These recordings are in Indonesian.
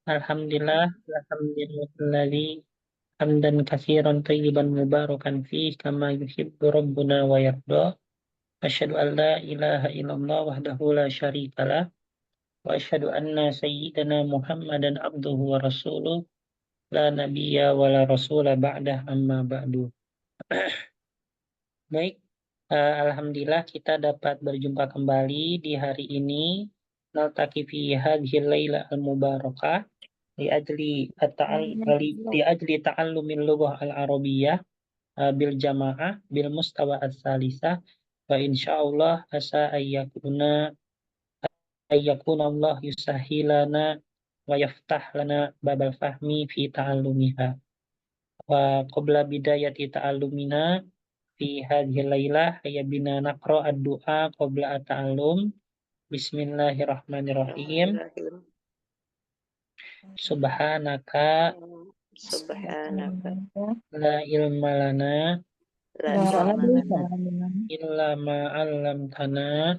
Alhamdulillah, alhamdulillah, hamdan katsiran thayyiban mubarakan fih kama yuhibbu rabbuna wa yarda. Asyhadu an la ilaha illallah wahdahu la syarikalah wa asyhadu anna sayyidana Muhammadan abduhu wa rasuluh la nabiyya wa la rasula ba'dah amma ba'du. Baik, alhamdulillah kita dapat berjumpa kembali di hari ini. Naltaqi fi hadhil laila al-mubarakah li ajli ta'allumil lughah al-arabiyyah bil jamaah bil mustawa as-salisah wa insyaallah asa ayyakuna Allah yusahhilana wa yaftah lana babal fahmi fi ta'allumiha wa qabla bidayati ta'allumina fi hadhihi lailah bina naqra ad-du'a qabla at-ta'allum. Bismillahirrahmanirrahim. Subhanaka la ilma lana illa ma 'allamtana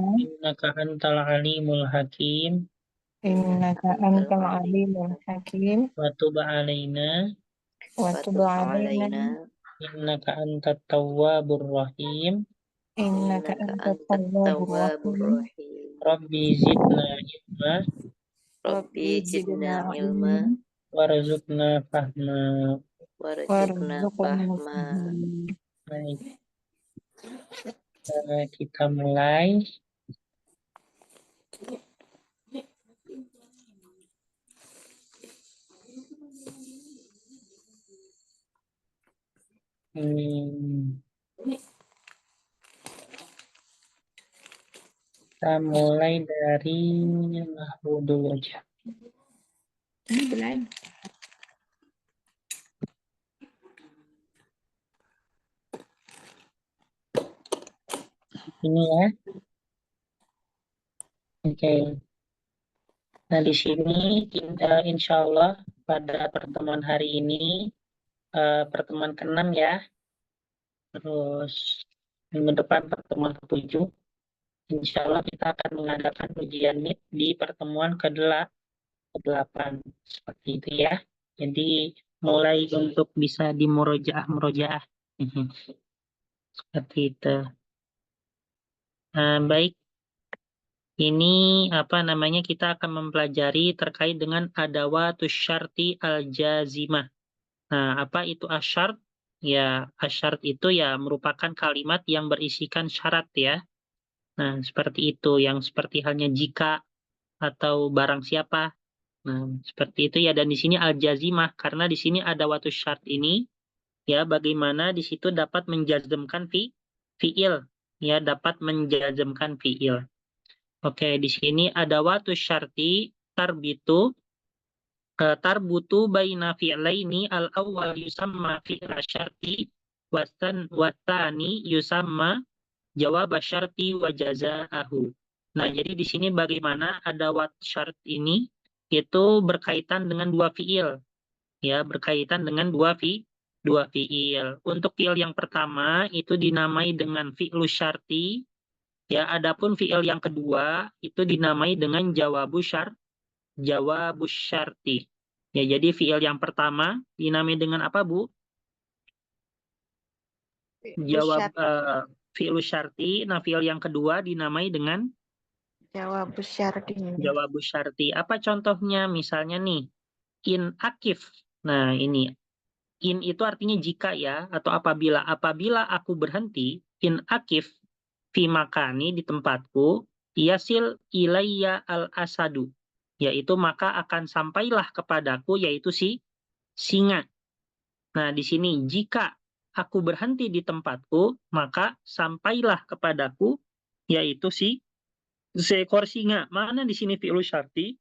innaka antal alimul hakim wa tub 'alaina innaka antat tawwabur rahim. Rabbi zidna ilma warzuqna fahma. Baik, kita mulai. Kita mulai dari nahwu dulu aja. Ini ya. Oke. Nah, di sini insya Allah pada pertemuan hari ini pertemuan ke-6 ya. Terus minggu depan pertemuan ke-7. Insya Allah kita akan mengadakan ujian MIT di pertemuan ke-8 seperti itu ya. Jadi mulai untuk bisa di murojaah. Seperti itu. Baik. Ini kita akan mempelajari terkait dengan adawatus syarti al-jazimah. Nah, apa itu asyart? Ya, asyart itu ya merupakan kalimat yang berisikan syarat ya. Nah, seperti itu, yang seperti halnya jika atau barang siapa. Nah, seperti itu ya. Dan di sini al-jazimah, karena di sini adawatus syart ini ya bagaimana di situ dapat menjazmkan fiil. Ya, dapat menjazmkan fiil. Oke, di sini adawatus syarti tarbutu baina fi'laini al-awwal yusamma fi'l syarti watsani yusamma jawab syarti wa jazaahu. Nah, jadi di sini bagaimana adawat syart ini itu berkaitan dengan dua fi'il. Ya, berkaitan dengan dua fi'il. Untuk fi'il yang pertama itu dinamai dengan fi'lu syarti. Ya, adapun fi'il yang kedua itu dinamai dengan jawabus syarti. Ya, jadi fi'il yang pertama dinamai dengan apa, Bu? Jawab fi'lu syarti. Nah, fi'il yang kedua dinamai dengan jawabus syarti. Jawabus syarti. Apa contohnya? Misalnya nih, in akif. Nah, ini in itu artinya jika ya, atau apabila. Apabila aku berhenti, in akif fi makani di tempatku, yasil ilayya al-asadu. Yaitu maka akan sampailah kepadaku, yaitu si singa. Nah, di sini jika aku berhenti di tempatku, maka sampailah kepadaku, yaitu si seekor singa. Mana di sini fi'lu syarti?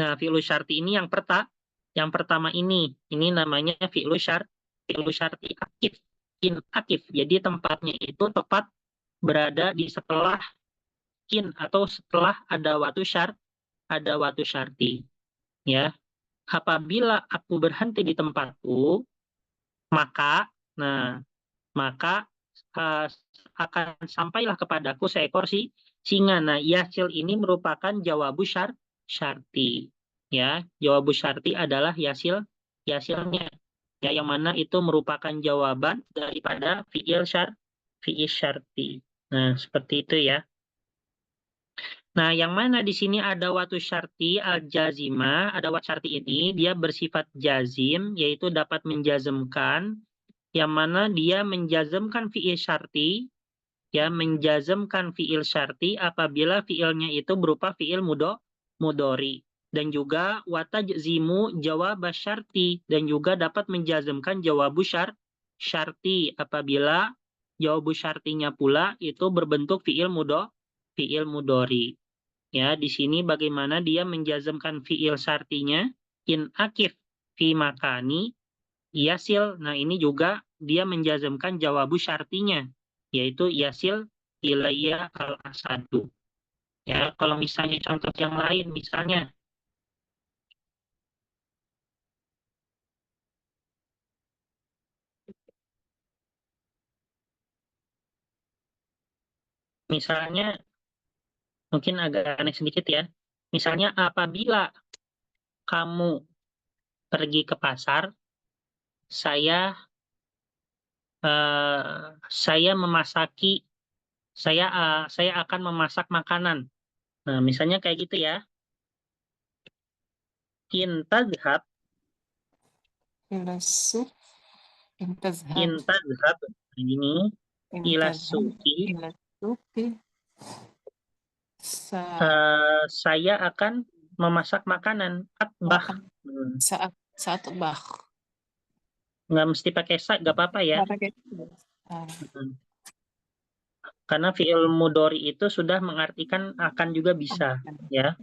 Nah, fi'lu syarti ini yang pertama ini namanya fi'lu syarti akif, in akif. Jadi tempatnya itu tepat berada di setelah in atau setelah ada watu syarti. Ya, apabila aku berhenti di tempatku, maka akan sampailah kepadaku seekor singa. Nah, yasil ini merupakan jawabu syarti. Ya, jawabu syarti adalah yasilnya. Ya, yang mana itu merupakan jawaban daripada fiil syarti. Nah, seperti itu ya. Nah, yang mana di sini ada watu syarti al-jazima, ada watu syarti ini dia bersifat jazim, yaitu dapat menjazmkan, yang mana dia menjazmkan fiil syarti, ya menjazmkan fiil syarti apabila fiilnya itu berupa fiil mudori, dan juga watajzimu jawab syarti, dan juga dapat menjazmkan jawabu syarti apabila jawabu syartinya pula itu berbentuk fiil mudori. Ya, di sini bagaimana dia menjazmkan fiil syartinya in akif fi makani yasil. Nah, ini juga dia menjazmkan jawabu syartinya yaitu yasil ilayya al-asadu. Ya, kalau misalnya contoh yang lain misalnya mungkin agak aneh sedikit ya. Misalnya apabila kamu pergi ke pasar, saya memasaki saya akan memasak makanan. Nah, misalnya kayak gitu ya. In tadhhab, إلى السوق إن تذهب ini إن ila تذهب suki, إلى السوق saya akan memasak makanan. Atbah. سأطبخ. Nggak mesti pakai sa, nggak apa-apa ya. Ah, Karena fi'il mudhari itu sudah mengartikan akan juga bisa. Ya.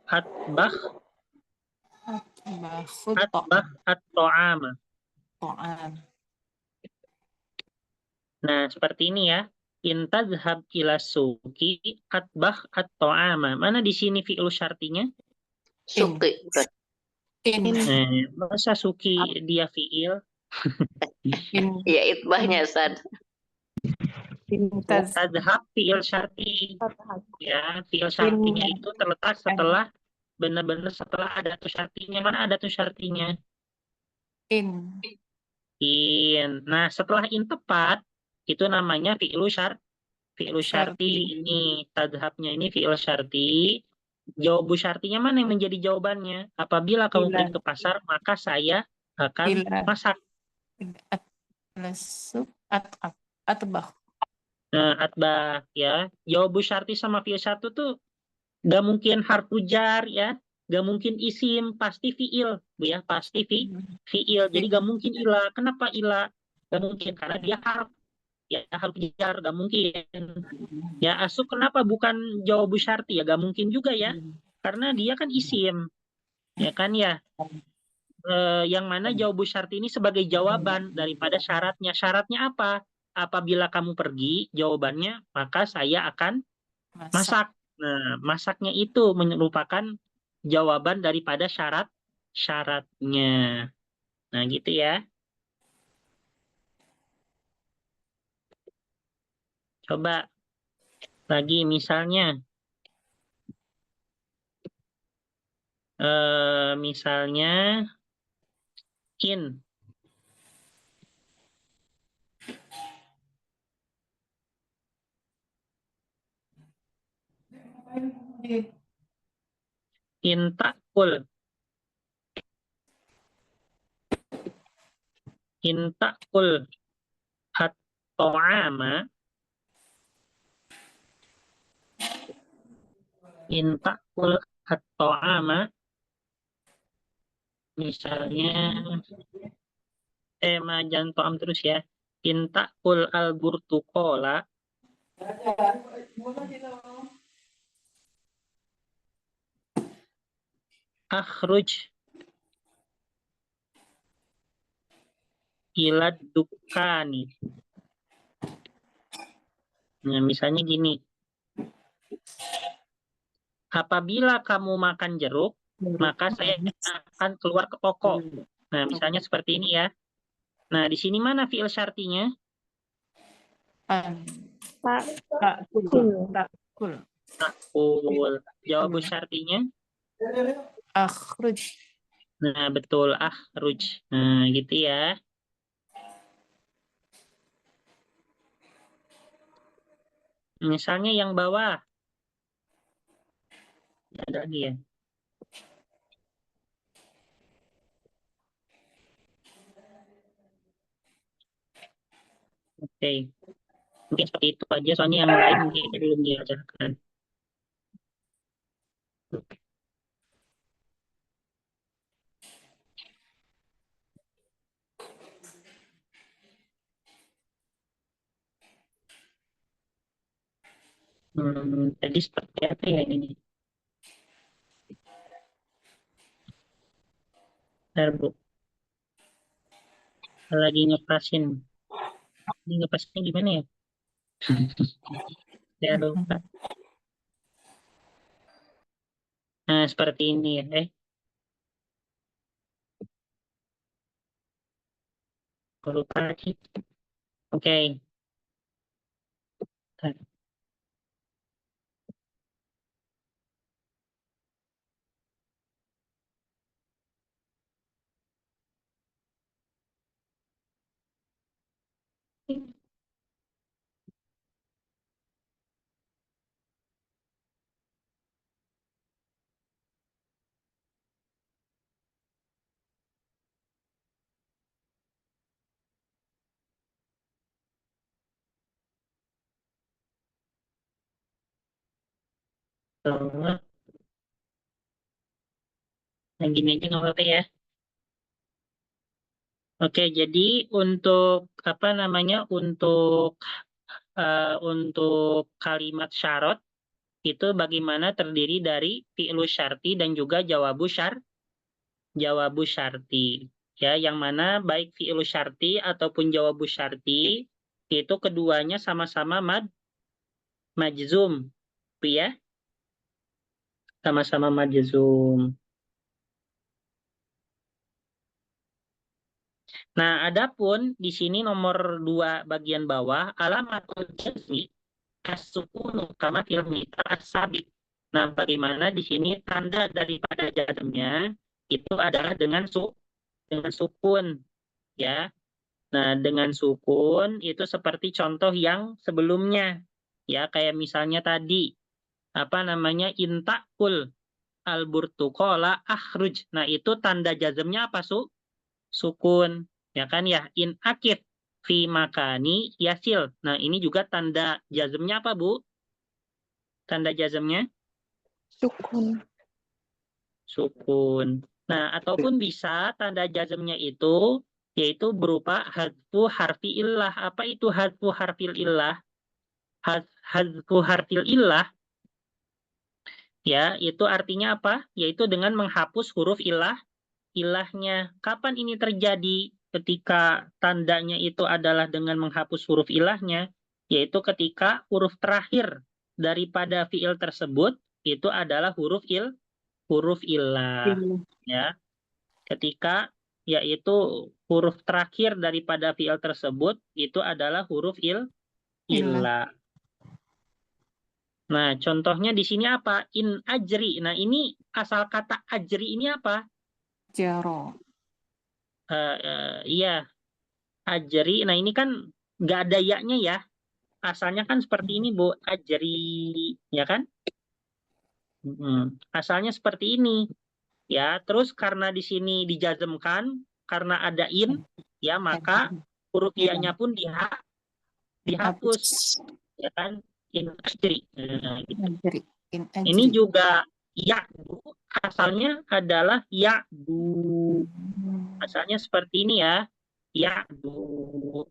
Atbah, atbah at-ta'ama. طعام. Nah, seperti ini ya. In tadhhab ila suki atbah at-ta'ama. Mana di sini fi'il syartinya? Suki. إن Masa suki dia fi'il? إن Ya itbahnya Sad. إن تذهب Tadhhab fi'il syarti. Ya, fi'il syartinya itu terletak setelah benar-benar setelah ada tuh syartinya. Mana ada tuh syartinya? إن In. Nah, setelah in tepat itu namanya fi'il syarti. Ini tadhabnya ini fi'il syarti. Jawabu syartinya mana yang menjadi jawabannya? Apabila kamu pergi ke pasar, maka saya akan إلى masak. إلى السوق أطبخ. Nah, atbah ya. Jawabu syarti sama fi'il syarti tuh gak mungkin harfu jar ya. Gak mungkin isim, pasti fi'il, Bu ya, pasti fi'il. Jadi gak mungkin ila. Kenapa ila? Gak mungkin karena dia harf ya, harfu jar, gak mungkin. Ya, asuk kenapa bukan jawabu syarti ya? Gak mungkin juga ya. Karena dia kan isim. Ya kan ya. Yang mana jawabu syarti ini sebagai jawaban daripada syaratnya. Syaratnya apa? Apabila kamu pergi, jawabannya, maka saya akan masak. Nah, masaknya itu merupakan jawaban daripada syaratnya. Nah, gitu ya. Coba lagi misalnya. Misalnya in. In ta'kul. In ta'kul at-ta'ama. In ta'kul at-ta'ama. Misalnya, jangan ta'am terus ya. In ta'kul al-burtukola. Akhruj ilad dukani. Nah, misalnya gini. Apabila kamu makan jeruk, maka saya akan keluar ke toko. Nah, misalnya seperti ini ya. Nah, di sini mana fi'il syartinya? Ta'kul. Kul. Ta'kul. Ta'kul. Jawabu syartinya? Akhruj. Nah, betul. Akhruj. Nah, gitu ya. Misalnya yang bawah. Ada lagi ya? Oke. Mungkin seperti itu aja, soalnya yang lain mungkin belum diajarkan. Tadi seperti apa ya ini? Bentar, Bu. Lagi ngepasin. Ini ngepasnya gimana ya? Saya lupa. Nah, seperti ini ya. Aku lupa lagi. Oke. Bentar. Nah, gini aja nggak apa-apa ya. Oke, jadi untuk apa namanya? Untuk kalimat syarat itu bagaimana terdiri dari fi'lu syarti dan juga jawabu syarti. Ya, yang mana baik fi'lu syarti ataupun jawabu syarti itu keduanya sama-sama majzum, ya. Sama-sama majzum. Nah, adapun di sini nomor 2 bagian bawah alamatul jazmi as-sukunu kama fil mithal as-sabiq. Nah, bagaimana di sini tanda daripada jazmnya itu adalah dengan sukun, ya. Nah, dengan sukun itu seperti contoh yang sebelumnya, ya, kayak misalnya tadi apa namanya intakul al-burtuqala akhruj. Nah, itu tanda jazmnya apa, sukun, ya kan ya. In akif fi makani yasil. Nah, ini juga tanda jazmnya apa, Bu? Tanda jazmnya Sukun. sukun. Nah, ataupun bisa tanda jazmnya itu yaitu berupa hadfu harfi illah. Apa itu hadfu harfil illah? Hadfu harfil illah, ya, itu artinya apa? Yaitu dengan menghapus huruf ilahnya. Kapan ini terjadi? Ketika tandanya itu adalah dengan menghapus huruf ilahnya, yaitu ketika huruf terakhir daripada fiil tersebut itu adalah huruf ilah, ya. Ketika yaitu huruf terakhir daripada fiil tersebut itu adalah huruf ilah. Nah, contohnya di sini apa? In ajri. Nah, ini asal kata ajri ini apa? Jaro. Iya, ajri. Nah, ini kan nggak ada ya-nya ya. Asalnya kan seperti ini, Bu. Ajri, ya kan? Asalnya seperti ini. Ya, terus karena di sini dijazmkan, karena ada in, ya, maka huruf ya-nya pun dihapus, ya kan? In ajri. Nah, gitu. Ini juga ya'du, asalnya adalah ya'du. Asalnya seperti ini ya. Ya'du.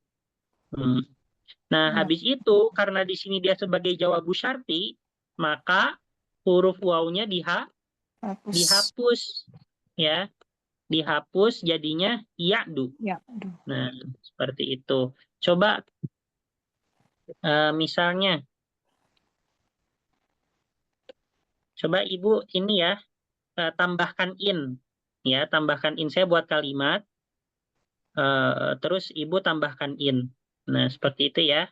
Nah, habis itu karena di sini dia sebagai jawabu syarti, maka huruf wawunya dihapus, ya. Dihapus jadinya ya'du. Nah, seperti itu. Coba misalnya coba Ibu ini ya, tambahkan in. Ya, tambahkan in, saya buat kalimat. Terus Ibu tambahkan in. Nah, seperti itu ya.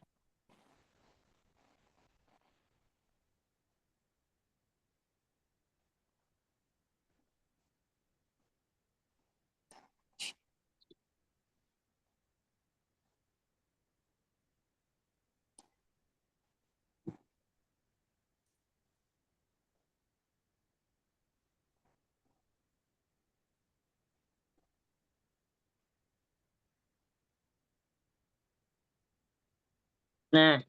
Nah,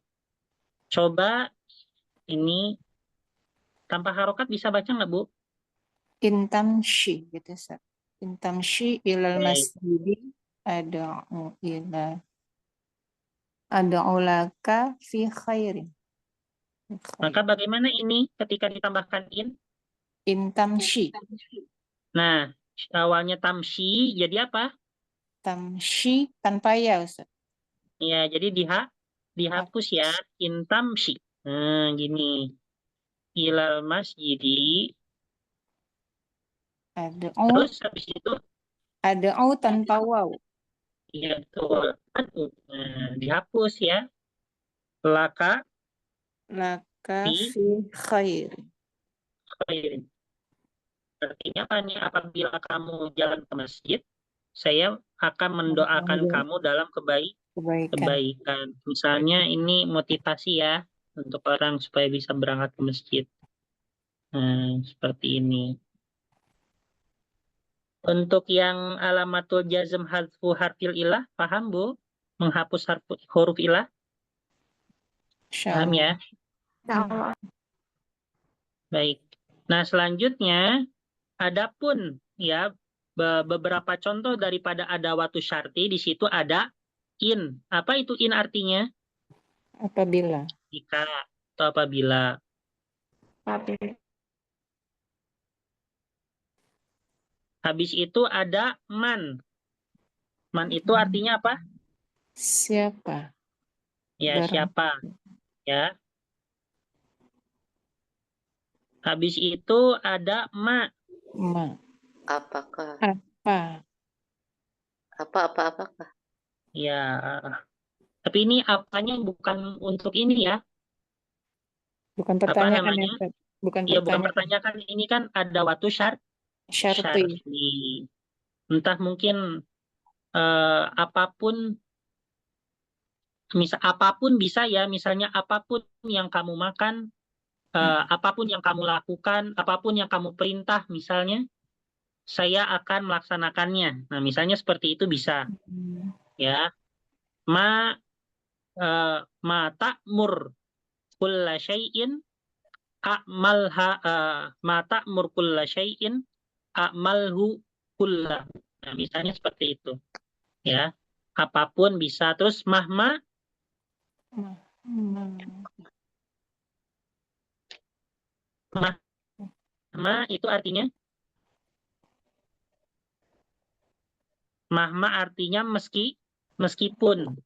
coba ini tanpa harokat bisa baca nggak, Bu? Intamshi gitu, Ustaz. Intamshi ilal Baik. masjidi ad'u ila ad'u laka fi khairin. Maka bagaimana ini ketika ditambahkan in? Intamshi. Nah, awalnya tamshi jadi apa? Tamshi tanpa ya, Ustaz. Ya, jadi dihapus ya, in tamshi. Nah, gini. Ilal masjidi. Ad'u Terus habis itu ad'u tanpa waw. ya betul. Nah, dihapus ya. Laka Laka fi fi khairin. khairin. Artinya apa nih? Apabila kamu jalan ke masjid, saya akan mendoakan kamu dalam Kebaikan. kebaikan. Misalnya ini motivasi ya untuk orang supaya bisa berangkat ke masjid. Nah, seperti ini. Untuk yang alamatul jazm hadfu harfil ilah, paham Bu? Menghapus huruf ilah, paham Insyaallah. ya? Baik. Nah, selanjutnya adapun ya beberapa contoh daripada adawatu syarti di situ ada in. Apa itu in artinya? Apabila. Jika atau apabila. Habis itu ada man. Man itu artinya apa? Siapa? Ya, Barang. siapa? Ya. Habis itu ada ma. Ma. Apakah? Apa? Apakah? Ya. Tapi ini apanya bukan untuk ini ya. Bukan Apa pertanyaan ya, namanya? Ustaz. Bukan Ya, bukan pertanyaan. pertanyaan. Ini kan ada waktu Syarti. syarti. Entah mungkin apapun, apapun bisa ya. Misalnya apapun yang kamu makan, apapun yang kamu lakukan, apapun yang kamu perintah, misalnya saya akan melaksanakannya. Nah, misalnya seperti itu bisa, ya. Ma ta'mur kulla syai'in ma ta'mur kulla syai'in a'malhu kulla. Nah, misalnya seperti itu, ya. Apapun bisa. Terus mahma itu artinya mahma artinya meskipun.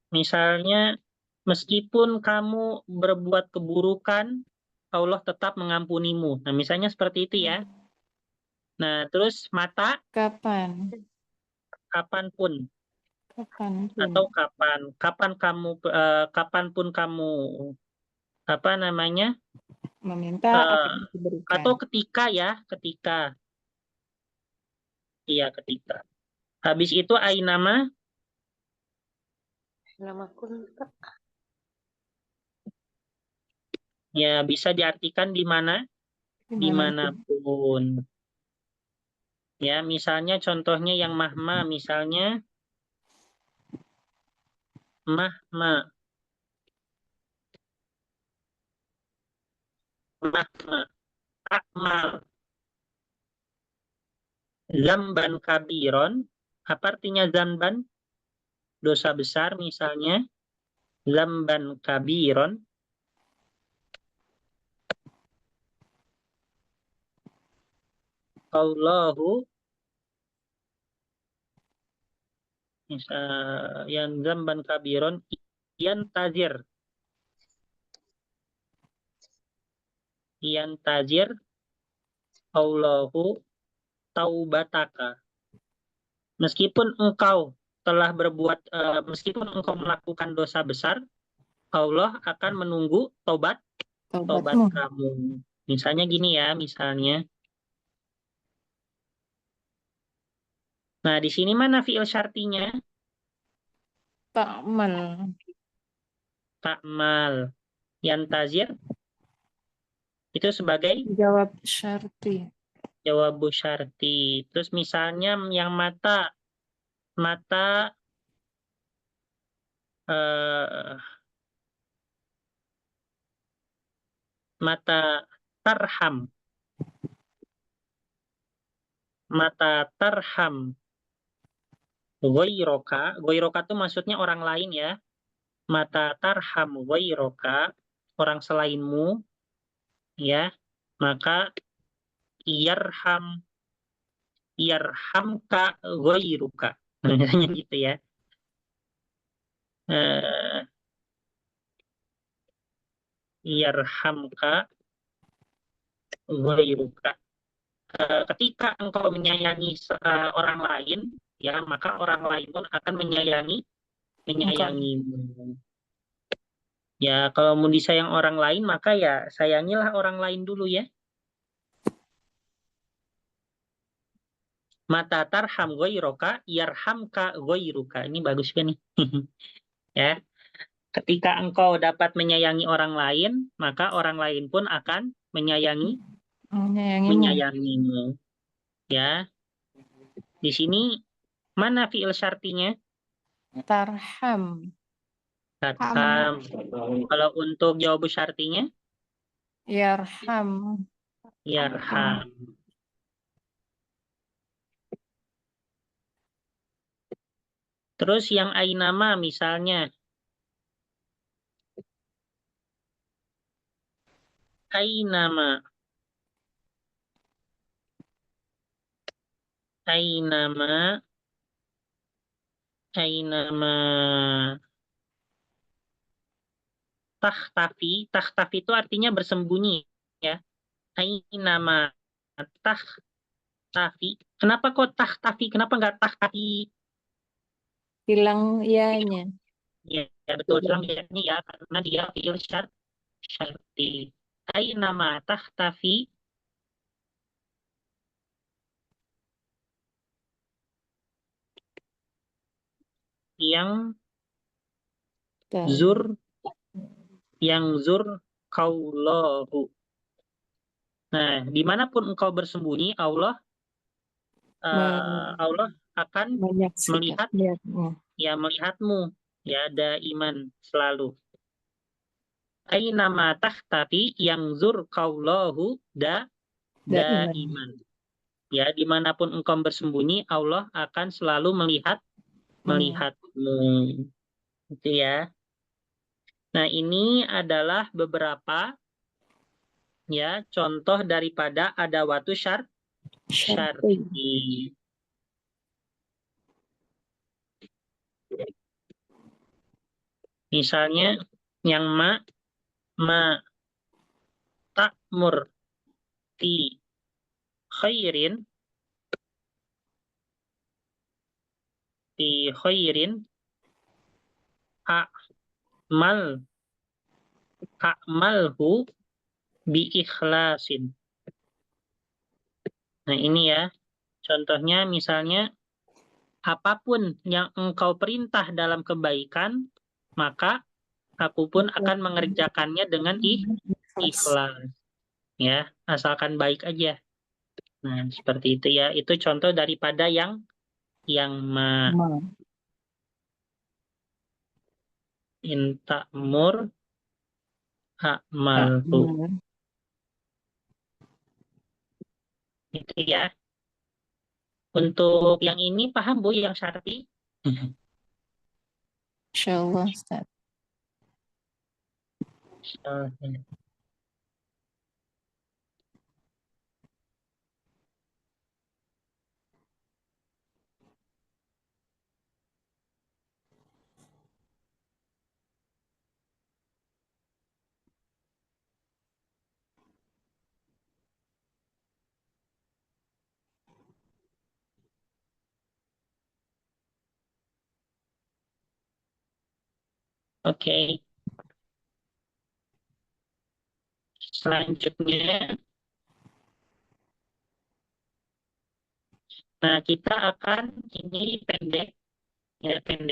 Misalnya meskipun kamu berbuat keburukan, Allah tetap mengampunimu. Nah, misalnya seperti itu ya. Nah, terus mata Kapan? kapanpun Kapan? atau kapanpun kamu apa namanya? Meminta akan diberikan. Atau ketika ya, ketika. Iya, ketika. Habis itu ainama Nama kun ya bisa diartikan di mana? Dimanapun. Ya, misalnya contohnya yang mahma, misalnya mahma, akmal, zamban kabiron. Apa artinya zamban? Dosa besar misalnya. Zamban kabiron. Allahu yang zamban kabiron yantazir Allahu taubataka. Meskipun engkau telah berbuat meskipun engkau melakukan dosa besar, Allah akan menunggu tobat Taubatmu. kamu. Misalnya gini ya, misalnya. Nah, di sini mana fi'il syartinya? Ta'mal. Ta'mal. Yantazir itu sebagai Jawab syarti. jawabu syarti. Terus misalnya yang mata eh, mata tarham. Mata tarham ghoiroka. Ghoiroka itu maksudnya orang lain ya. Mata tarham ghoiroka, orang selainmu, ya. Maka yarhamka ghairuka. Misalnya gitu ya. Eh, yarhamka ghairuka. Ketika engkau menyayangi orang lain, ya, maka orang lain pun akan menyayangimu. Ya, kalau mau disayang orang lain, maka ya sayangilah orang lain dulu ya. Mata tarham ghairoka, yarhamka ghairuka. Ini bagus kan nih. Ya, ketika engkau dapat menyayangi orang lain, maka orang lain pun akan menyayangimu. Ya, di sini mana fiil syartinya? Tarham. Tarham. Kalau untuk jawab syartinya? Yarham. Yarham. Terus yang ainama misalnya. Ainama. Ainama. Ainama. Takhtafi itu artinya bersembunyi ya. Ainama takhtafi. Kenapa kok takhtafi? Kenapa nggak takhtafi? Hilang ianya. Ya, ya betul hilang ianya ya karena dia fiil syarti. Ainama takhtafi yang zur kaulahu. Nah, dimanapun engkau bersembunyi, Allah akan melihatmu, ya, daiman selalu. Ainama takhtafi yang zur kaulahu daiman. Ya, dimanapun engkau bersembunyi, Allah akan selalu melihatmu. Itu ya. Nah, ini adalah beberapa ya contoh daripada adawatu syarti. Misalnya yang ta'mur fi khairin a'malhu bi ikhlasin. Nah, ini ya. Contohnya misalnya apapun yang engkau perintah dalam kebaikan, maka aku pun akan mengerjakannya dengan ikhlas. Ya, asalkan baik aja. Nah, seperti itu ya. Itu contoh daripada yang inta'mur a'malhu. Itu ya. Untuk yang ini paham Bu yang syarti? Insyaallah Ustaz. Oke. Selanjutnya, nah kita akan ini pendek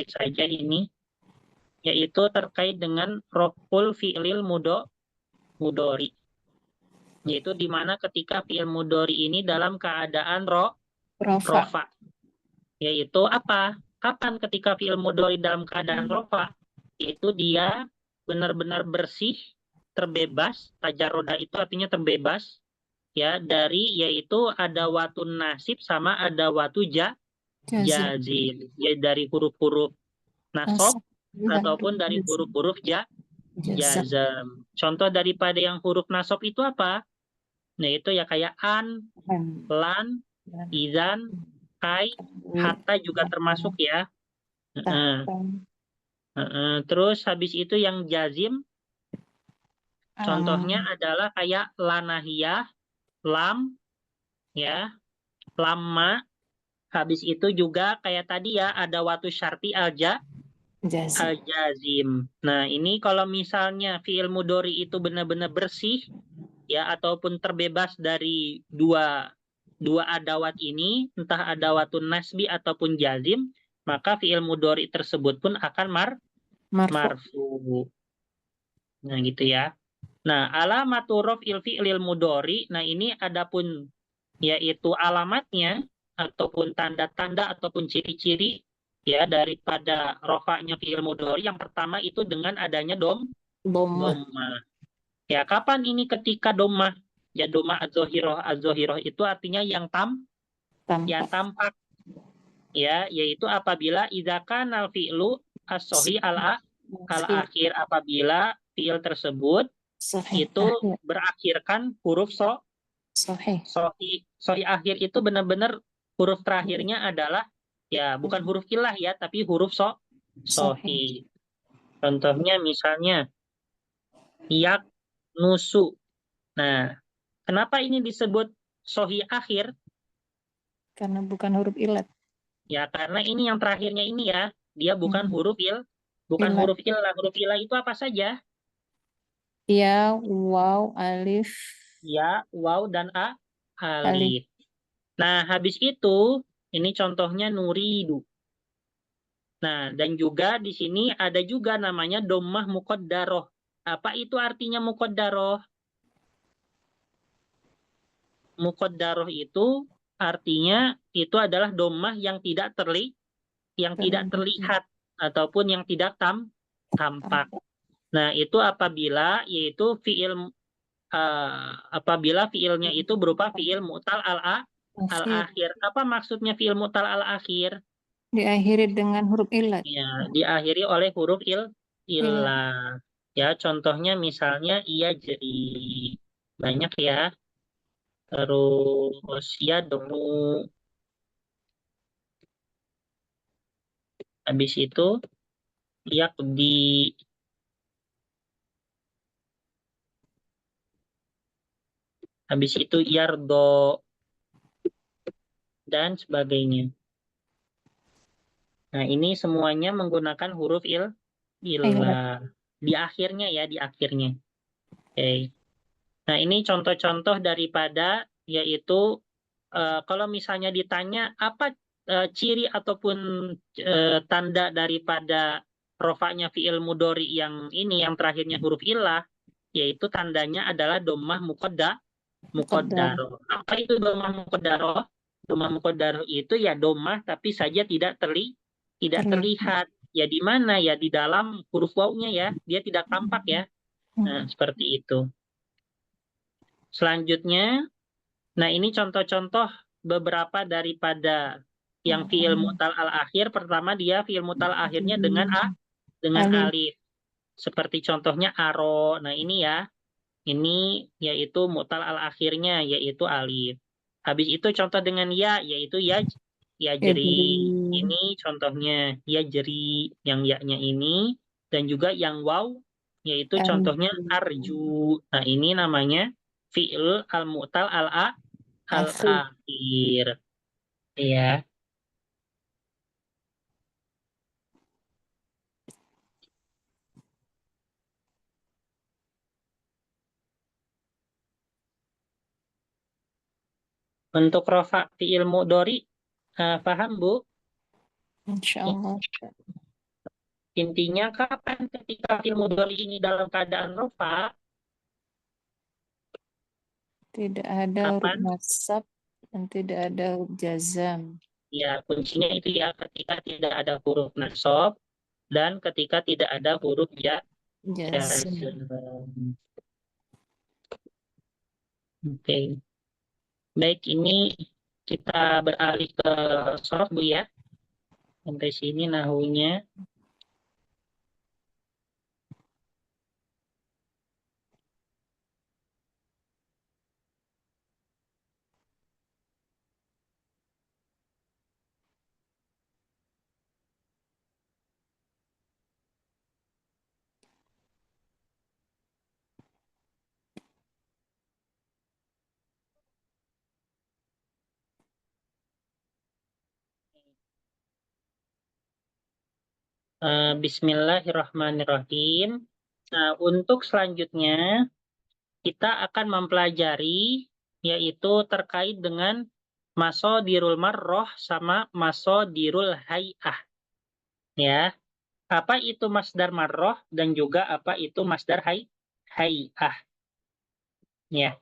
saja ini, yaitu terkait dengan roful fi'lil mudori. Yaitu di mana ketika fi'il mudori ini dalam keadaan rofa. Yaitu apa? Kapan ketika fi'il mudori dalam keadaan rofa? itu dia benar-benar bersih, terbebas. Tajaroda itu artinya terbebas ya dari yaitu ada watun nasib sama ada watu Jazim. jazim. Ya dari huruf-huruf nasab ataupun dari huruf-huruf Jazam. jazam. Contoh daripada yang huruf nasab itu apa? Nah, itu ya kayak an, lan, izan, kai, hatta juga termasuk ya. Heeh. Terus habis itu yang jazim, contohnya adalah kayak lanahiyah, lam, ya, lama. Habis itu juga kayak tadi ya ada watu syarti Jazim. al-jazim. Nah, ini kalau misalnya fi'il mudhari itu benar-benar bersih ya ataupun terbebas dari dua adawat ini, entah adawatun nasbi ataupun jazim, maka fi'il mudhari tersebut pun akan marfu. Nah, gitu ya. Nah, alamatu raf'il fi'lil mudhari, nah ini adapun yaitu alamatnya ataupun tanda-tanda ataupun ciri-ciri ya daripada rofaknya fi'il mudhari. Yang pertama itu dengan adanya Dhammah. dhammah. Ya, kapan ini ketika dhammah? Ya, dhammah az-zahirah. Az-zahirah itu artinya yang Tampak. tampak. Ya, yaitu apabila idza kana fi'lu as-sahih al-akhir, apabila fi'il tersebut Sahih. itu berakhirkan huruf Sahih. sahih akhir itu benar-benar huruf terakhirnya adalah ya bukan huruf ilah ya, tapi huruf sahih. Contohnya misalnya yak nusu. Nah, kenapa ini disebut sahih akhir? Karena bukan huruf ilat. Ya, karena ini yang terakhirnya ini ya, dia bukan huruf bukan Ilat. huruf ilah. Huruf ilah itu apa saja? Ya, waw, alif. Ya, waw dan Alif. alif. Nah, habis itu ini contohnya nuridu. Nah, dan juga di sini ada juga namanya dhammah muqaddarah. Apa itu artinya muqaddarah? Muqaddarah itu artinya itu adalah dhammah yang tidak terlihat ataupun yang tidak tampak. Nah, itu apabila yaitu apabila fiilnya itu berupa fiil mu'tal al-akhir. Apa maksudnya fiil mu'tal al-akhir? Diakhiri dengan huruf ilat. Ya, diakhiri oleh huruf ilah. Ya, contohnya misalnya ia jadi banyak ya. Terus ya demu. Habis itu di habis itu yardo dan sebagainya. Nah, ini semuanya menggunakan huruf ilah. Di akhirnya ya, di akhirnya. Oke. Nah, ini contoh-contoh daripada yaitu kalau misalnya ditanya apa ciri ataupun tanda daripada rofaknya fi'il mudhari yang ini yang terakhirnya huruf ilah, yaitu tandanya adalah dhammah muqaddarah. Apa itu dhammah muqaddarah? Dhammah muqaddarah itu ya dhammah tapi saja tidak terlihat. Ya di mana? Ya di dalam huruf wawunya ya, dia tidak tampak ya. Nah, seperti itu. Selanjutnya, nah ini contoh-contoh beberapa daripada yang fi'il mu'tal al-akhir. Pertama dia fi'il mu'tal akhirnya dengan alif. Seperti contohnya aro. Nah ini ya, ini yaitu mu'tal al-akhirnya yaitu alif. Habis itu contoh dengan ya, yaitu ya jeri. Ini contohnya ya jeri, yang ya-nya ini. Dan juga yang waw, yaitu contohnya arju. Nah ini namanya fi'il al-mu'tal al-akhir. Ya. Untuk rofa fi'il mudhari, paham Bu? Insyaallah. Intinya kapan ketika fi'il mudhari ini dalam keadaan rofa? Tidak ada huruf Kapan? nasab dan tidak ada huruf jazam. Ya, kuncinya itu ya ketika tidak ada huruf nasab dan ketika tidak ada huruf Jazm. jazm. Oke. Baik, ini kita beralih ke shoroh Bu ya. Sampai sini nahunya. Bismillahirrahmanirrahim. Nah, untuk selanjutnya kita akan mempelajari yaitu terkait dengan masodirul marroh sama masodirul hay'ah. Ya, apa itu masdar marroh dan juga apa itu masdar hay'ah. Ya.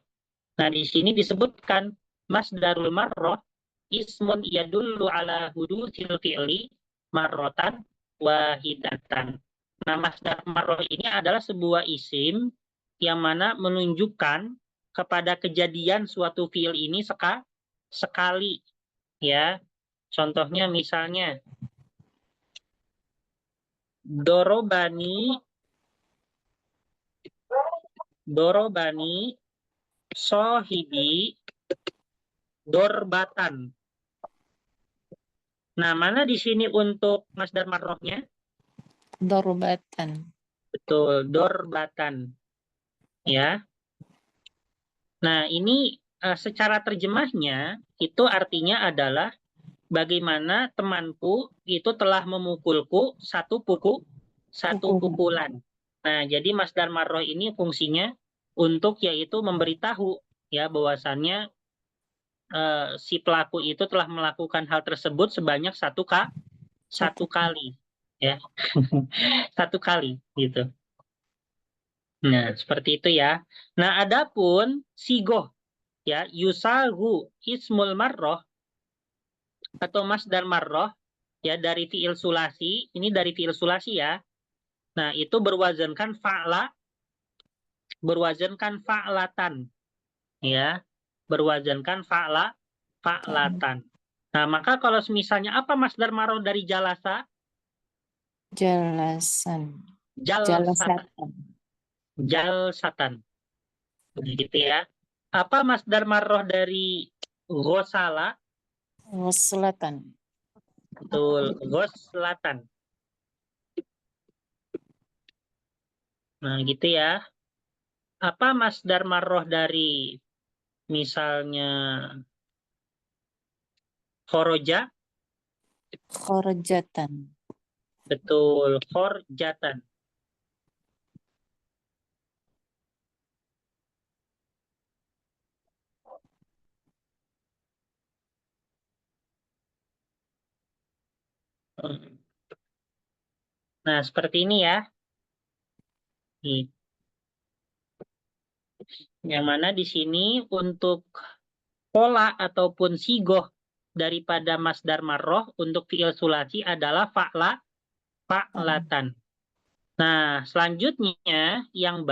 Nah, di sini disebutkan masdarul marroh ismun yadullu ala hudusil fi'li marrotan wahidatan. Nah, masdar marroh ini adalah sebuah isim yang mana menunjukkan kepada kejadian suatu fi'il ini sekali. Ya, contohnya misalnya dorobani sohibi dorbatan. Nah, mana di sini untuk masdar marrohnya? Dorbatan. Betul, dorbatan. Ya. Nah, ini secara terjemahnya itu artinya adalah bagaimana temanku itu telah memukulku satu pukulan. Nah, jadi masdar marroh ini fungsinya untuk yaitu memberitahu ya bahwasannya si pelaku itu telah melakukan hal tersebut sebanyak satu kali ya. Satu kali gitu. Nah, seperti itu ya. Nah, adapun sigoh ya yusagu ismul marroh atau masdar marroh ya dari fiil sulasi, ini dari fiil sulasi ya. Nah, itu berwazankan fa'latan ya. Berwazankan fa'latan. Nah, maka kalau misalnya apa masdar marroh dari jalasa? Jalasan. Jalsatan. Jalsatan. Begitu ya. Apa masdar marroh dari ghosala? Selatan. Betul, ghoslatan. Nah, gitu ya. Apa masdar marroh dari misalnya khoroja? Khorjatan. Betul, khorjatan. Nah, seperti ini ya. Nih. Yang mana di sini untuk pola ataupun sigoh daripada masdar marroh untuk fi'il sulasi adalah fa'latan. Nah, selanjutnya yang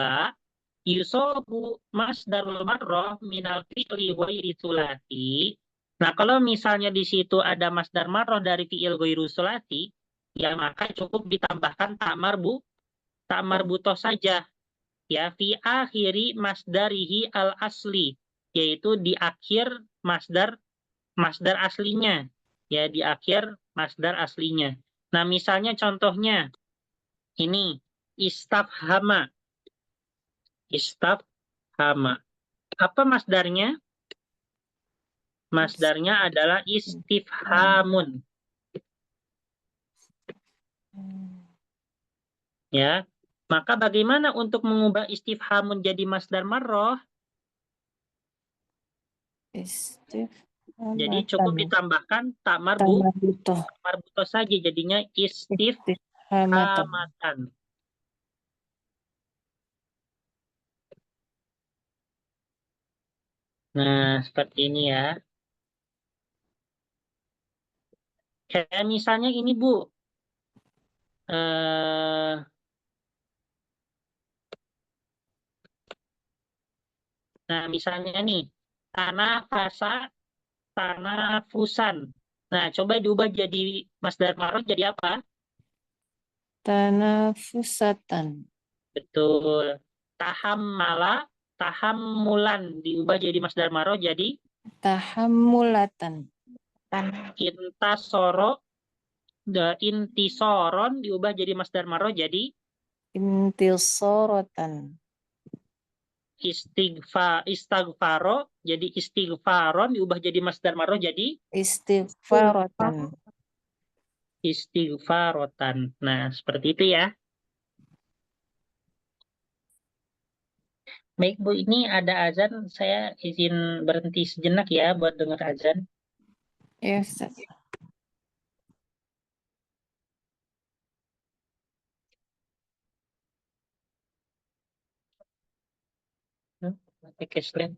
yusobu masdarul marroh minal fi'li ghairi sulasi. Nah, kalau misalnya di situ ada masdar marroh dari fi'il ghairu sulasi, ya maka cukup ditambahkan tak marbutoh saja. Ya, fi akhiri masdarihi al asli, yaitu di akhir masdar aslinya. Ya, di akhir masdar aslinya. Nah, misalnya contohnya ini istafhama. Istafhama. Apa masdarnya? Masdarnya adalah istifhamun. Ya. Maka bagaimana untuk mengubah istifhamun jadi masdar marroh? Jadi cukup ditambahkan tak marbutoh saja, jadinya istifhamatan. Nah, seperti ini ya. Kayak misalnya ini Bu, eh, nah, misalnya nih, tanah fasa, tanah fusan. Nah, coba diubah jadi masdar maroh jadi apa? Tanafusatan. Betul. Tahammala, tahammulan diubah jadi masdar maroh jadi Tahammulatan. intasoro, intisoron diubah jadi masdar maroh jadi Intisorotan. istighfaro jadi istighfaron diubah jadi masdar maroh jadi Istighfaratan. istighfarotan. Nah, seperti itu ya. Baik Bu, ini ada azan, saya izin berhenti sejenak ya buat dengar azan. Ya, Ustaz. Pakai cashless.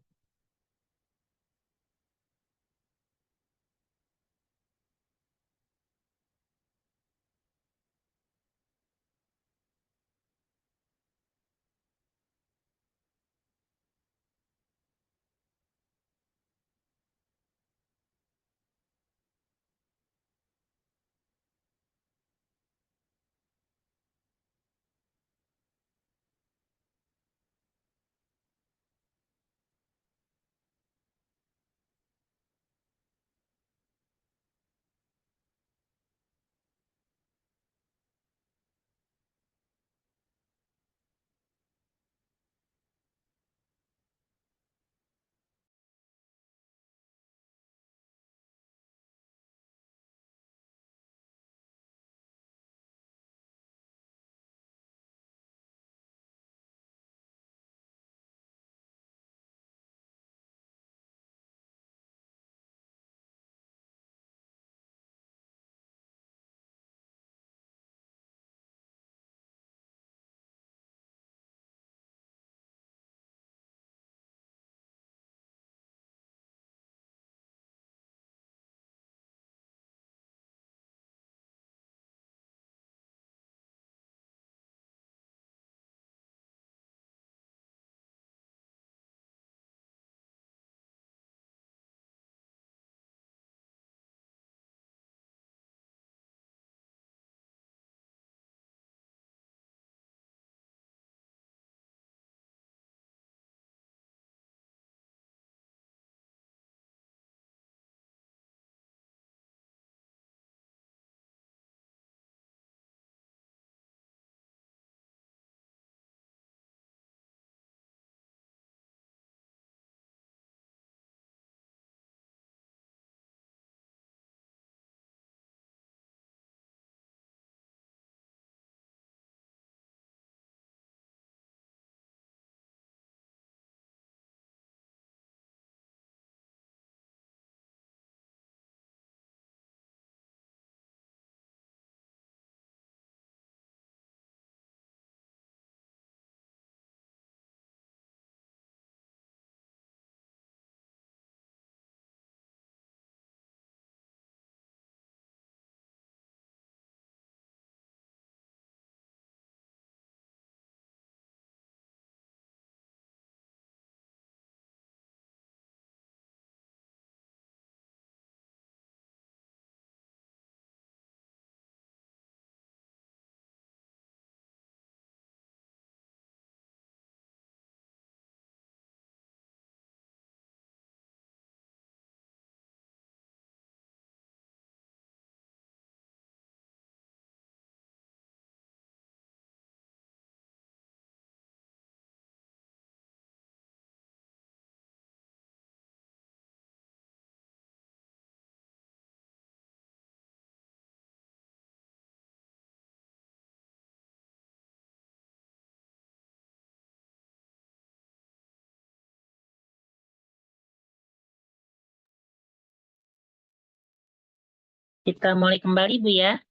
Kita mulai kembali Bu ya.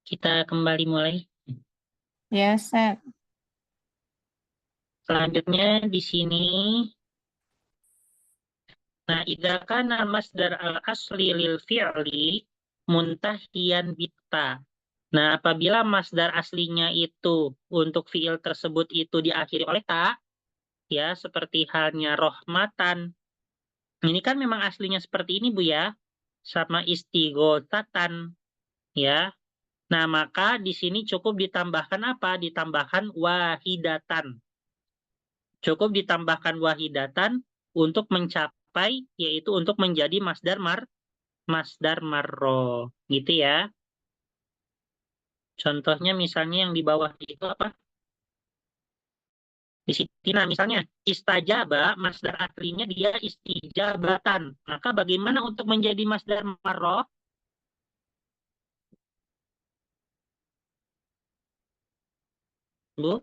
Kita kembali mulai. Ya, Ustaz. Selanjutnya di sini Nah, idza kana masdar al-asli lil fi'li muntahiyan bitta. Nah, apabila masdar aslinya itu untuk fi'il tersebut itu diakhiri oleh ta, ya, seperti halnya rohmatan. Ini kan memang aslinya seperti ini, Bu ya. Sama istighosatan, ya. Nah, maka di sini cukup ditambahkan apa? Ditambahkan wahidatan. Cukup ditambahkan wahidatan untuk mencapai, yaitu untuk menjadi masdar marro. Gitu ya. Contohnya misalnya yang di bawah itu apa? Di sini, nah misalnya istajaba, masdar aslinya dia istijabatan. Maka bagaimana untuk menjadi masdar marro? Bu?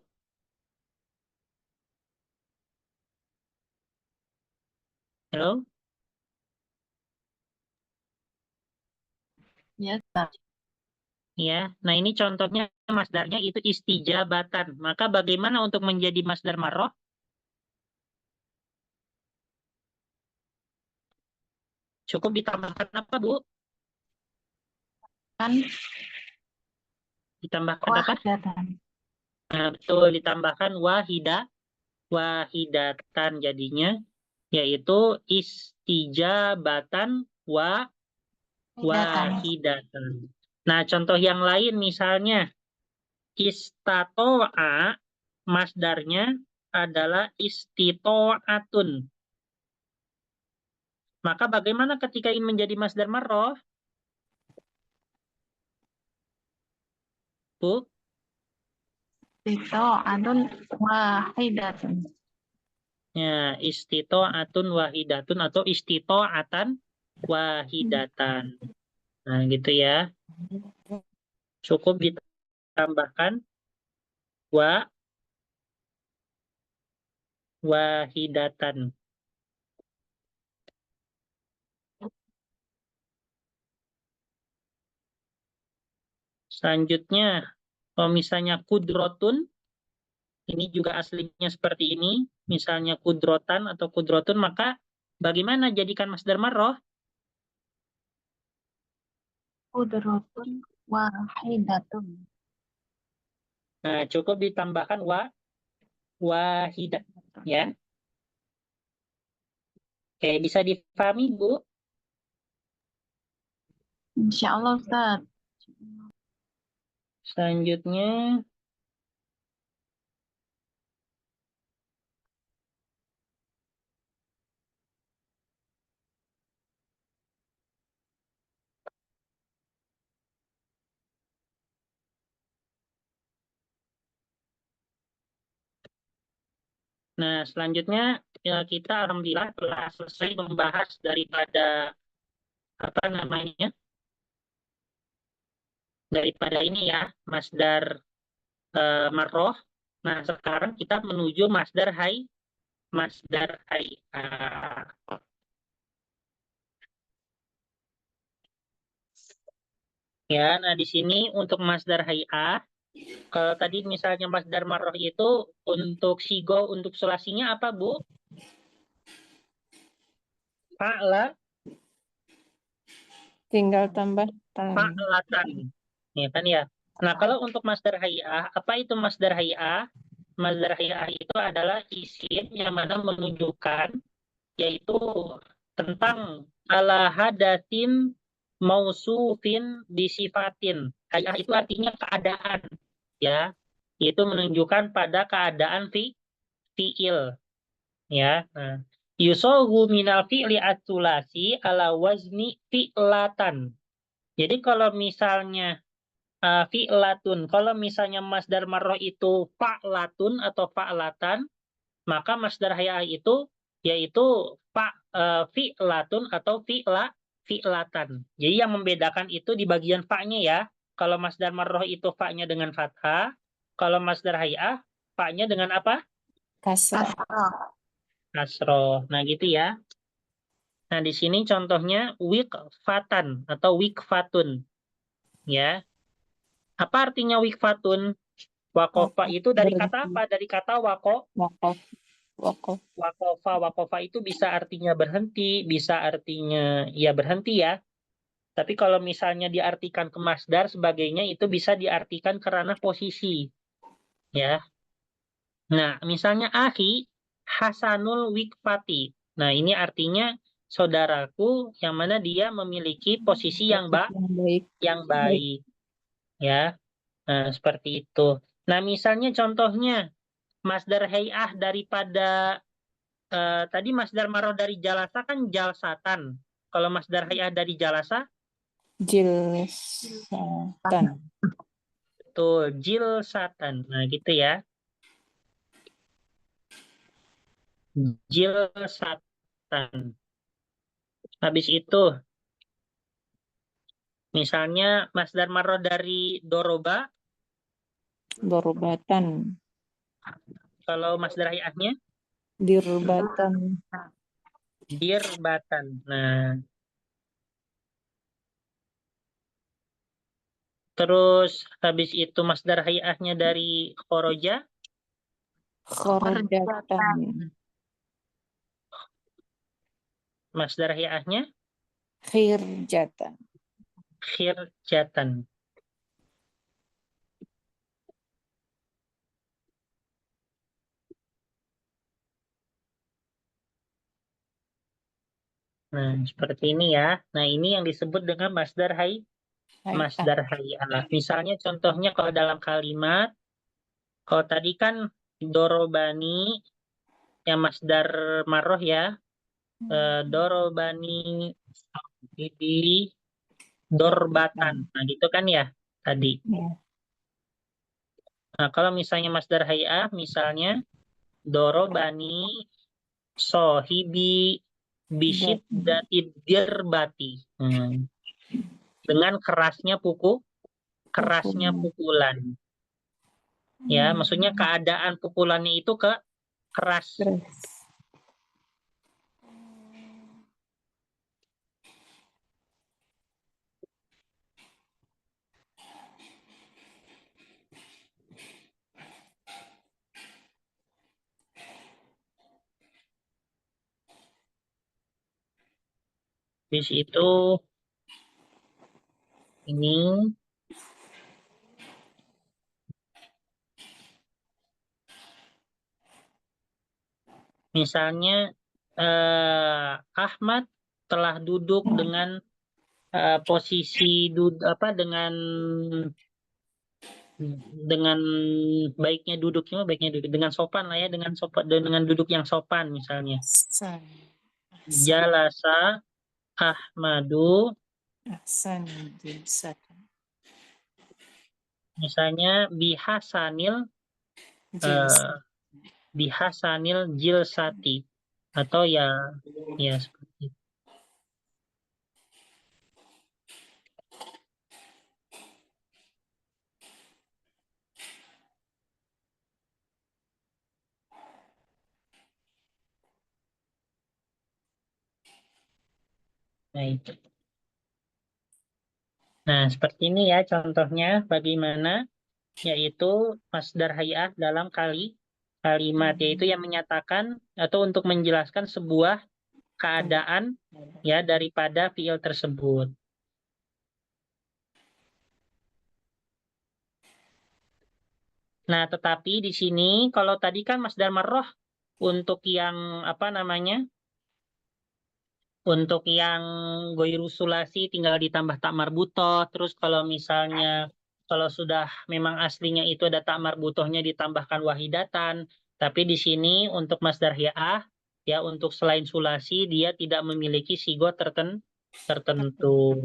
Halo? Ya, Ustaz. Ya, nah ini contohnya masdarnya itu istijabatan. Maka bagaimana untuk menjadi masdar marroh? Cukup ditambahkan apa, Bu? Kan Ditambahkan apa? wahidatan. Nah, betul, ditambahkan wahidatan jadinya, yaitu istijabatan Wahidatan. wahidatan. Nah, contoh yang lain misalnya istato'a, masdarnya adalah istito'atun. Maka bagaimana ketika ingin menjadi masdar marroh? Bu? Istito'atun wahidatun. Ya, istito'atun wahidatun atau istito'atan wahidatan. Nah, gitu ya. Cukup ditambahkan wahidatan. Selanjutnya, kalau misalnya kudrotun, ini juga aslinya seperti ini. Misalnya kudrotan atau kudrotun, maka bagaimana jadikan masdar marroh? Kudrotun wahidatun. Nah, cukup ditambahkan wahidat. Ya. Oke, bisa difahami, Bu? Insya Allah, Ustaz. Selanjutnya, nah, selanjutnya ya, kita alhamdulillah telah selesai membahas daripada apa namanya? Daripada ini ya, masdar marroh. Nah, sekarang kita menuju masdar hai. Ya, nah di sini untuk masdar hay'ah, kalau tadi misalnya masdar marroh itu untuk sigo, untuk sulasinya apa, Bu? Fa'la, Tinggal tambah tan. fa'latan. Ya kan ya. Nah, kalau untuk masdar hay'ah, apa itu masdar hay'ah? Masdar hay'ah itu adalah isim yang mana menunjukkan, yaitu tentang ala hadatin mausufin disifatin. Hay'ah itu artinya keadaan, ya. Itu menunjukkan pada keadaan fi'il, ya. Nah, yusogu minal fi'li atulasi ala wazni fi'latan. Jadi kalau misalnya fi'latun, kalau misalnya masdar marroh itu fa'latun atau fa'latan, maka masdar hay'ah itu yaitu fi'latun atau fi'latan. Jadi yang membedakan itu di bagian fa'nya ya. Kalau masdar marroh itu fa'nya dengan fathah, kalau masdar hay'ah fa'nya dengan apa? Kasrah. Kasroh. Nah, gitu ya. Nah, di sini contohnya wikfatan atau wikfatun. Ya. Apa artinya wikfatun? Wakofa itu dari kata apa? Dari kata Wakof. Wakof. Wakofa itu bisa artinya berhenti, bisa artinya ya berhenti ya. Tapi kalau misalnya diartikan ke masdar sebagainya itu bisa diartikan ke ranah posisi ya. Nah, misalnya akhi Hasanul Wikfati. Nah, ini artinya saudaraku yang mana dia memiliki posisi yang Yang baik. baik ya. Nah, seperti itu. Nah, misalnya contohnya masdar hay'ah daripada tadi masdar maroh dari jalasa kan jalsatan. Kalau masdar hay'ah dari jalasa Jilsatan. betul jilsatan. Nah, gitu ya. Jilsatan. Habis itu misalnya masdar maroh dari doroba, Dorobatan. kalau masdar hay'ahnya Dirbatan. dirbatan. Nah, terus habis itu masdar hay'ahnya dari khoroja, Khorjatan. masdar hay'ahnya Khirjatan. khirjatan. Nah, seperti ini ya. Nah, ini yang disebut dengan masdar masdar hay'ah. Misalnya contohnya kalau dalam kalimat, kalau tadi kan dorobani yang masdar maroh ya, dorobani di dorbatan. Nah, gitu kan ya tadi. Ya. Nah, kalau misalnya masdar hay'ah, misalnya dorobani sohibi bisit datid dirbati. Dengan kerasnya pukulan. Ya, maksudnya keadaan pukulannya itu keras. Keras. Habis itu ini misalnya Ahmad telah duduk dengan posisi dengan baiknya duduk dengan sopan lah ya, dengan sopan dengan duduk yang sopan misalnya. Ahsan. Jalasa Ahmadu, Ahsan. Jilsatan. misalnya bihasanil jilsati atau ya seperti itu. Nah, itu. Nah, seperti ini ya contohnya bagaimana yaitu masdar hay'ah dalam kalimat yaitu yang menyatakan atau untuk menjelaskan sebuah keadaan ya daripada fiil tersebut. Nah, tetapi di sini kalau tadi kan masdar marroh untuk yang apa namanya? Untuk yang goiru sulasi tinggal ditambah tak marbutoh. Terus kalau misalnya kalau sudah memang aslinya itu ada tak marbutohnya ditambahkan wahidatan. Tapi di sini untuk masdar hi'ah ya untuk selain sulasi dia tidak memiliki sigo tertentu.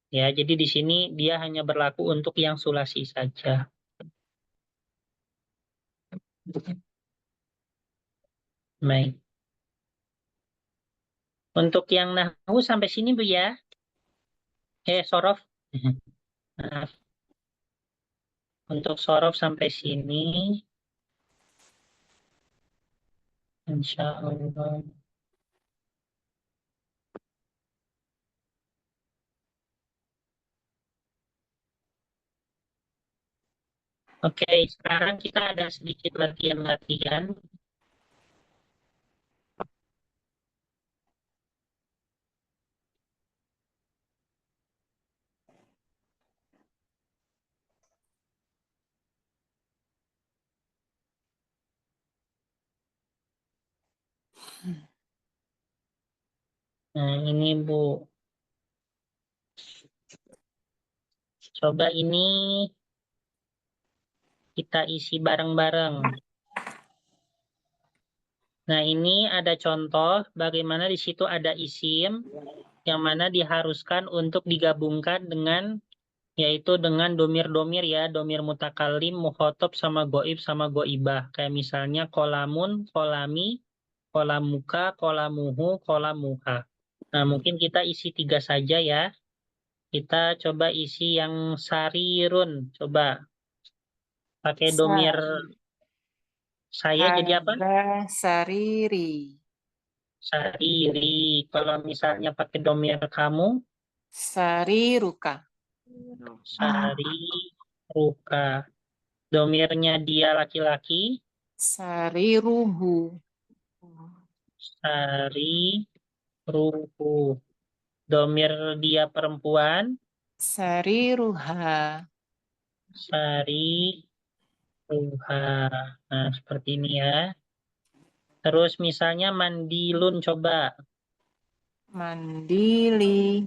Ya, jadi di sini dia hanya berlaku untuk yang sulasi saja. Baik. Untuk yang nahwu sampai sini Bu ya. Sorof. Maaf. Untuk sorof sampai sini. Insya Allah. Oke, sekarang kita ada sedikit latihan-latihan. Nah, ini Bu. Coba ini kita isi bareng-bareng. Nah, ini ada contoh bagaimana di situ ada isim yang mana diharuskan untuk digabungkan dengan yaitu dengan domir-domir ya, domir mutakallim, mukhotob sama goib sama goibah. Kayak misalnya kolamun, kolami, kolamuka, kolamuhu, kolamuha. Nah, mungkin kita isi 3 saja ya. Kita coba isi yang sarirun. Coba pakai domir saya jadi apa? Hada sariri. Sariri. Kalau misalnya pakai domir kamu, Sariruka. sari, ruka. Domirnya dia laki-laki, Sariruhu. sari, ruhu. Domir dia perempuan, Sariruha. sari, ruha. Nah, seperti ini ya. Terus misalnya mandilun, coba. Mandili.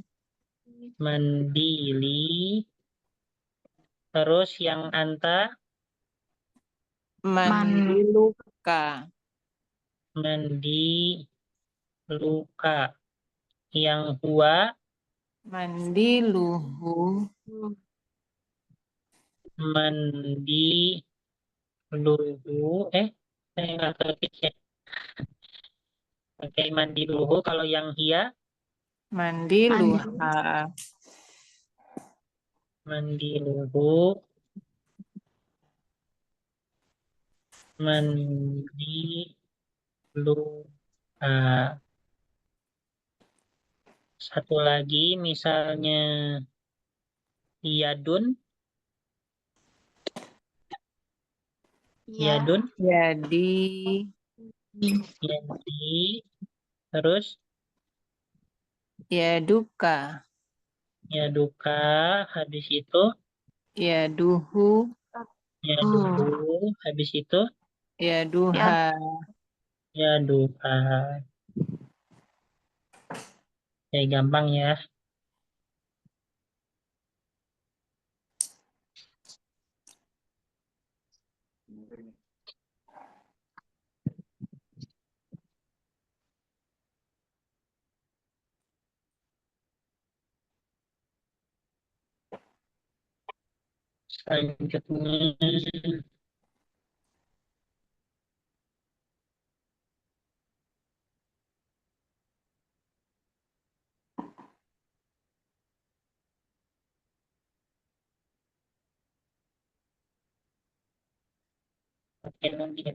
Mandili. Terus yang anta, Mandiluka. mandi, luka. Yang huwa, Mandiluhu. mandi, luhu. Saya nggak ketik ya. Pakai mandi luhu. Kalau yang hia, Mandiluha. mandi luhu. Mandi, luka. Satu lagi misalnya yadun, yadun, Jadi. yadi. Terus Yaduka. yaduka. Habis itu Yaduhu. yaduhu. Habis itu Yaduha. yaduka. Gampang ya. Selanjutnya pakai nanti ya.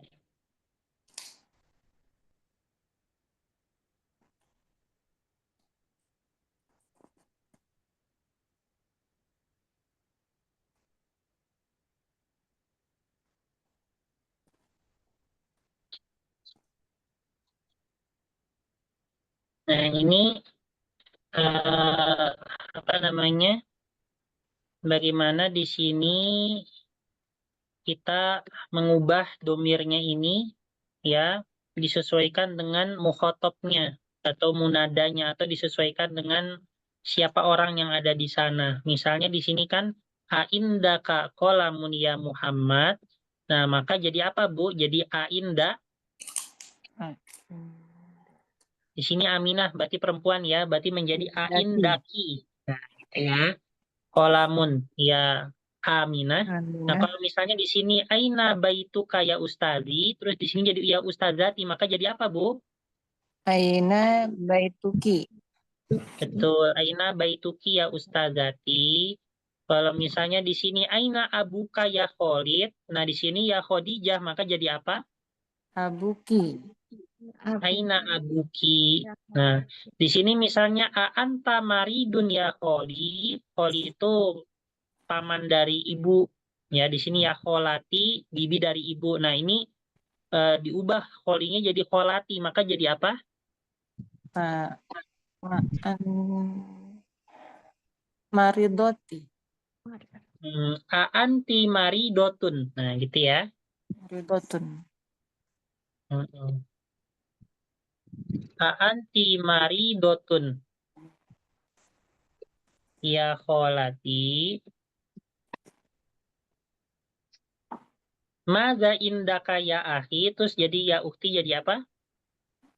Nah, ini apa namanya? Bagaimana di sini kita mengubah domirnya ini ya disesuaikan dengan mukhotobnya atau munadanya atau disesuaikan dengan siapa orang yang ada di sana. Misalnya di sini kan aindaka qalamun ya Muhammad. Nah, maka jadi apa, Bu? Jadi ainda. Di sini Aminah berarti perempuan ya, berarti menjadi aindaki. Nah, gitu ya. Qalamun ya Aminah. Nah, kalau misalnya di sini aina baituka ya ustadi, terus di sini jadi ya ustadzati, maka jadi apa, Bu? Aina baituki. Betul, aina baituki ya ustadzati. Kalau misalnya di sini aina abuka ya Khalid, nah di sini ya Khadijah, maka jadi apa? Abuki. Aina abuki. Nah, di sini misalnya a anta maridun ya Khalid, Khalid itu paman dari ibu. Ya, di sini ya kholati, bibi dari ibu. Nah, ini diubah kholinya jadi kholati, maka jadi apa? Maridoti. Aanti maridotun. Nah, gitu ya. Maridotun. Mm-mm. Aanti maridotun. Ya kholati. Maza indaka ya akhi. Terus jadi ya ukti jadi apa?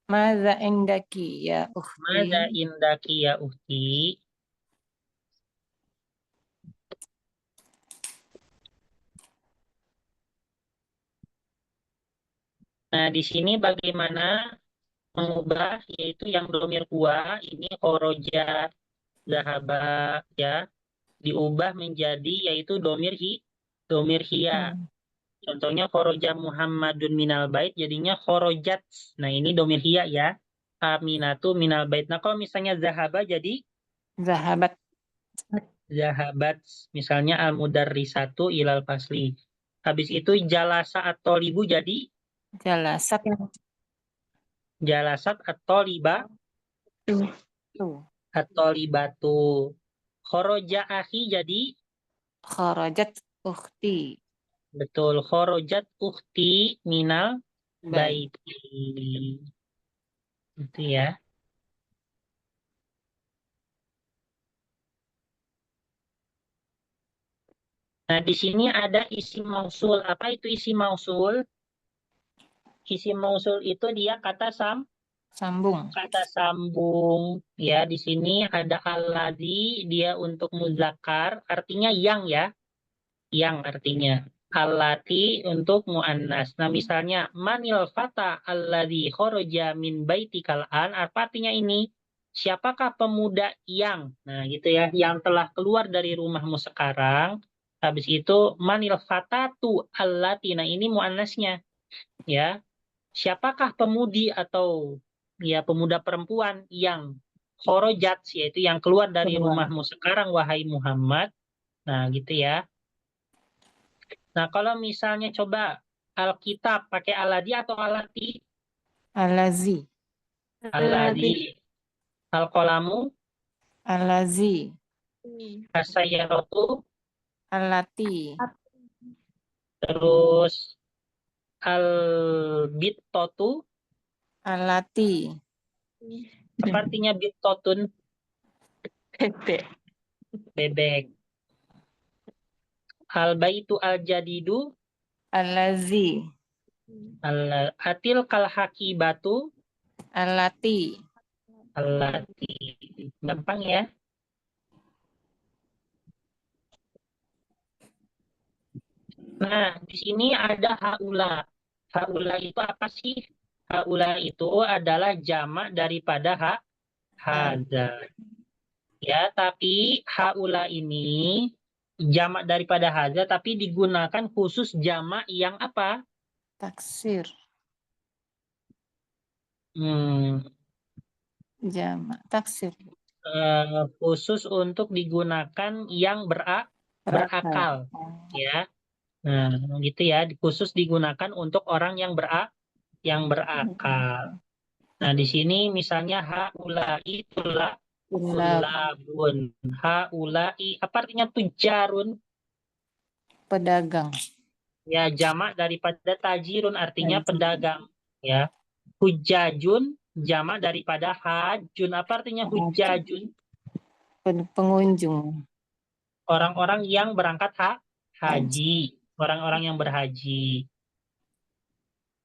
Maza indaki ya Maza ukhti. indaki ya ukti. Nah, di sini bagaimana mengubah yaitu yang domir huwa ini khoroja, zahaba ya, diubah menjadi yaitu domir hiya. Contohnya khoroja Muhammadun minal bait jadinya khorojat. Nah, ini domir hiya ya. Aminatu minal bait. Nah, kalau misalnya zahaba jadi Zahabat. zahabat. Misalnya al-mudarrisatu ilal fasli. Habis itu jalasa atau libu jadi Jalasat. jalasat atau liba Tuh. atau libatu. Khoroja akhi jadi Kharajat ukhti. betul khorojat ukhti minal Baik. baiti. Itu ya. Nah, di sini ada isim mausul. Apa itu isim mausul? Isim mausul itu dia Sambung. kata sambung. Ya, di sini ada alladzi, dia untuk muzakkar, artinya yang ya. Yang artinya. Allati untuk muannas. Nah, misalnya manil fata alladzi kharaja min baitikal an, apa artinya ini? Siapakah pemuda yang? Nah, gitu ya, yang telah keluar dari rumahmu sekarang. Habis itu manil fatatu allati. Nah, ini muannasnya ya. Siapakah pemudi atau ya pemuda perempuan yang kharajat, yaitu yang keluar dari Keluar. rumahmu sekarang wahai Muhammad. Nah, gitu ya. Nah, kalau misalnya coba Alkitab pakai aladi atau alati? Alazi. Aladi. Alkolamu, Alazi. asayyarotu, Alati. terus albittotu. Alati. Apa artinya bittotun? Bebek. Bebek. Albaitu aljadidu, Alazi. atil kalhakibatu, Alati. alati. Gampang ya. Nah, di sini ada haula. Haula itu apa sih? Haula itu adalah jamak daripada hadza. Ya, tapi haula ini jamak daripada hadza tapi digunakan khusus jamak yang apa? Taksir. Hmm, Jamak. Taksir. khusus untuk digunakan yang berakal, ya. Nah, gitu ya, khusus digunakan untuk orang yang berakal. Nah, di sini misalnya haulai Illa tulabun. Haulai apa artinya tujarun? pedagang. Ya, jamak daripada tajirun artinya Haji. pedagang, ya. Hujajun jamak daripada hajun. Apa artinya hujajun? Pengunjung. Orang-orang yang berangkat Haji. haji, orang-orang yang berhaji,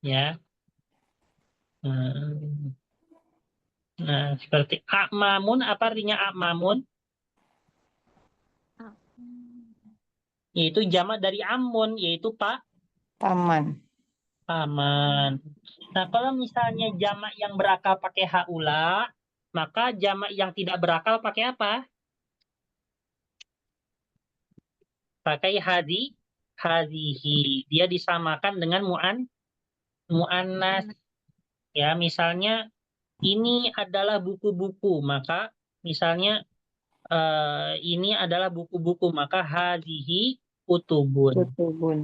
ya. Hmm. Nah, seperti akmamun, apa artinya akmamun? Yaitu jamak dari amun, yaitu Paman. paman. Nah, kalau misalnya jamak yang berakal pakai haula, maka jamak yang tidak berakal pakai apa? Pakai hadihi. Dia disamakan dengan muannas. Ya, misalnya ini adalah buku-buku, maka misalnya ini adalah buku-buku, maka hadihi kutubun. Kutubun.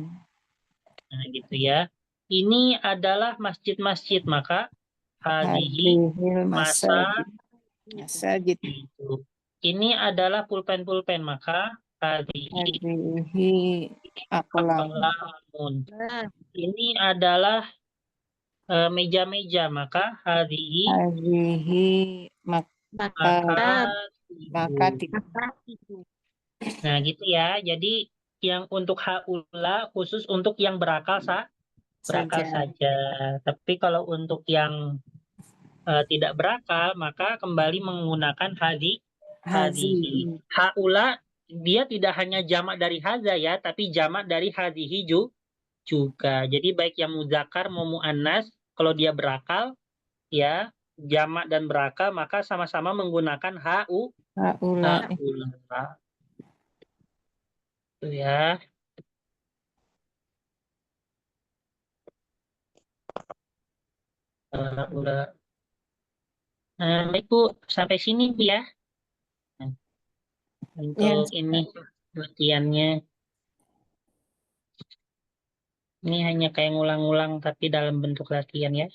Nah, gitu ya. Ini adalah masjid-masjid, maka hadihi Hadihil masa masajid. itu. Ini adalah pulpen-pulpen, maka hadihi Hadihi aqlam. aqlamun. Ini adalah meja-meja, maka hadhihi Hadhihi maka makatibu. makatibu. Nah, gitu ya. Jadi yang untuk haula khusus untuk yang berakal berakal Saja. saja. Tapi kalau untuk yang tidak berakal, maka kembali menggunakan hadhihi. Hazihi. Haula dia tidak hanya jamak dari haza ya, tapi jamak dari hadhihi juga. Jadi baik yang muzakkar mau muannas, kalau dia berakal ya, jamak dan berakal maka sama-sama menggunakan Haula. haula. Itu ya. Haula. Baik Bu, sampai sini Bu ya. Ya, Untuk ini latihannya. Ini hanya kayak ngulang-ngulang tapi dalam bentuk latihan ya.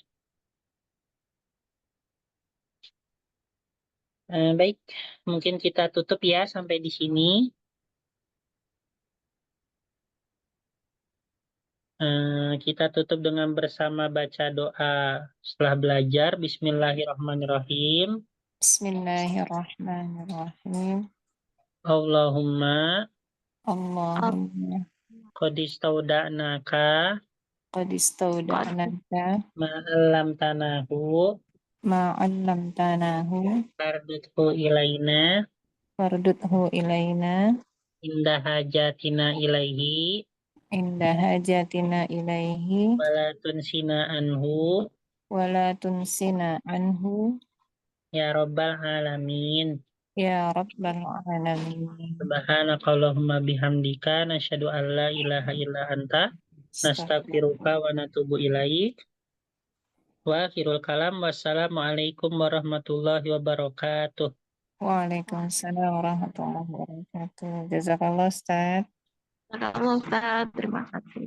Baik, mungkin kita tutup ya sampai di sini. Kita tutup dengan bersama baca doa setelah belajar. Bismillahirrahmanirrahim. Bismillahirrahmanirrahim. Allahumma Allahumma qad istauda'naka qad istaudanaka ma'alam tanahu ma'allamtanahu farduthu ilaina farduthu ilaina indah hajatina ilaihi inda hajatina ilaihi wala tunsina anhu wala tunsina anhu ya rabbal alamin. ya rabbal alamin. Subhanakallahumma bihamdika nasyhadu an la ilaha illa anta nastaghfiruka wa natubu ilaik. Wa akhirul kalam wassalamualaikum warahmatullahi wabarakatuh. Waalaikumsalam warahmatullahi wabarakatuh. Jazakallah Ustaz. Ustaz. Terima kasih.